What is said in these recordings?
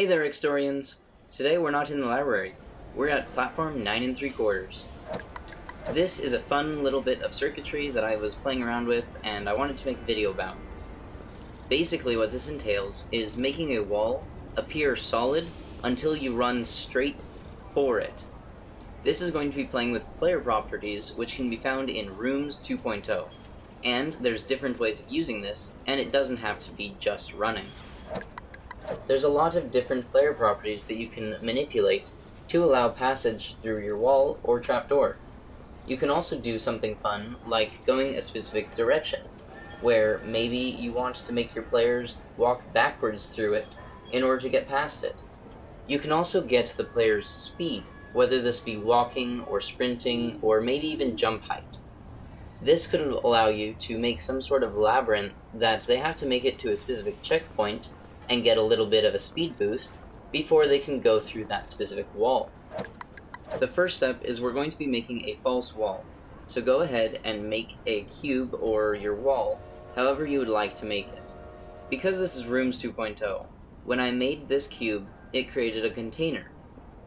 Hey there, Xtorians! Today we're not in the library. We're at platform 9 3/4. This is a fun little bit of circuitry that I was playing around with, and I wanted to make a video about. Basically what this entails is making a wall appear solid until you run straight for it. This is going to be playing with player properties, which can be found in Rooms 2.0. And there's different ways of using this, and it doesn't have to be just running. There's a lot of different player properties that you can manipulate to allow passage through your wall or trapdoor. You can also do something fun, like going a specific direction, where maybe you want to make your players walk backwards through it in order to get past it. You can also get the player's speed, whether this be walking or sprinting or maybe even jump height. This could allow you to make some sort of labyrinth that they have to make it to a specific checkpoint and get a little bit of a speed boost before they can go through that specific wall. The first step is we're going to be making a false wall. So go ahead and make a cube or your wall, however you would like to make it. Because this is Rooms 2.0, when I made this cube, it created a container.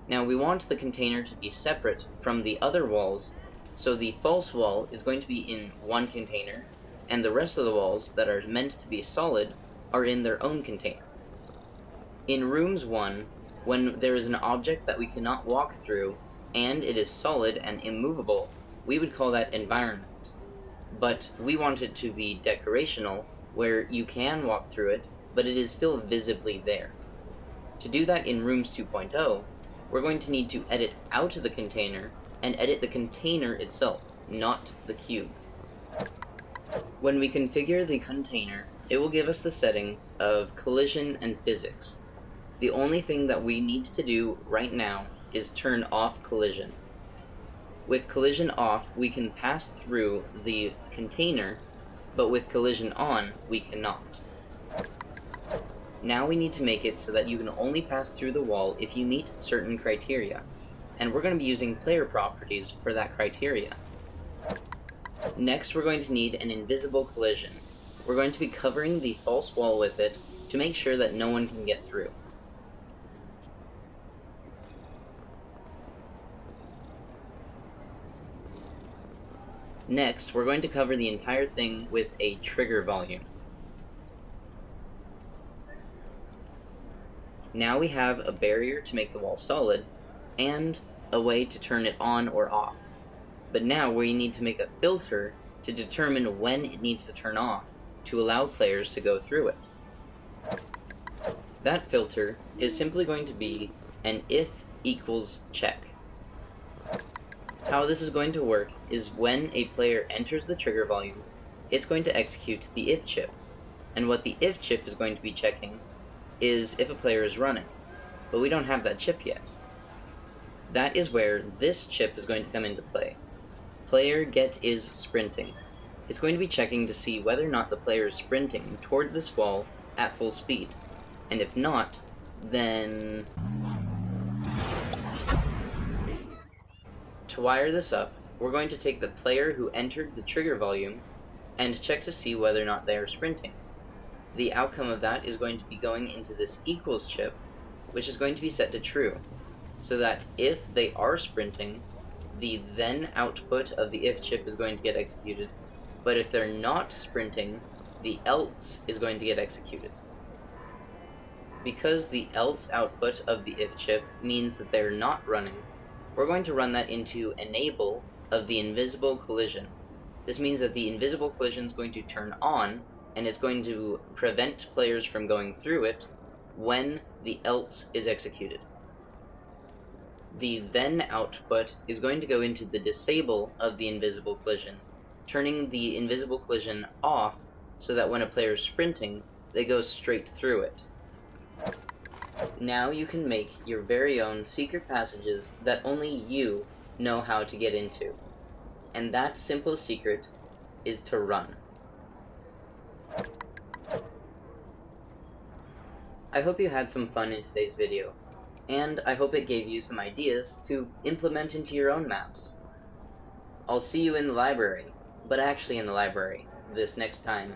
Now we want the container to be separate from the other walls, so the false wall is going to be in one container, and the rest of the walls that are meant to be solid are in their own container. In Rooms 1, when there is an object that we cannot walk through, and it is solid and immovable, we would call that environment. But we want it to be decorational, where you can walk through it, but it is still visibly there. To do that in Rooms 2.0, we're going to need to edit out of the container and edit the container itself, not the cube. When we configure the container, it will give us the setting of collision and physics. The only thing that we need to do right now is turn off collision. With collision off, we can pass through the container, but with collision on, we cannot. Now we need to make it so that you can only pass through the wall if you meet certain criteria, and we're going to be using player properties for that criteria. Next, we're going to need an invisible collision. We're going to be covering the false wall with it to make sure that no one can get through. Next, we're going to cover the entire thing with a trigger volume. Now we have a barrier to make the wall solid, and a way to turn it on or off. But now we need to make a filter to determine when it needs to turn off to allow players to go through it. That filter is simply going to be an if equals check. How this is going to work is when a player enters the trigger volume, it's going to execute the if chip. And what the if chip is going to be checking is if a player is running. But we don't have that chip yet. That is where this chip is going to come into play. Player get is sprinting. It's going to be checking to see whether or not the player is sprinting towards this wall at full speed. And if not, then... To wire this up, we're going to take the player who entered the trigger volume and check to see whether or not they are sprinting. The outcome of that is going to be going into this equals chip, which is going to be set to true, so that if they are sprinting, the then output of the if chip is going to get executed, but if they're not sprinting, the else is going to get executed. Because the else output of the if chip means that they're not running, we're going to run that into enable of the invisible collision. This means that the invisible collision is going to turn on, and it's going to prevent players from going through it when the else is executed. The then output is going to go into the disable of the invisible collision, turning the invisible collision off so that when a player is sprinting, they go straight through it. Now you can make your very own secret passages that only you know how to get into. And that simple secret is to run. I hope you had some fun in today's video, and I hope it gave you some ideas to implement into your own maps. I'll see you in the library, but actually in the library, this next time.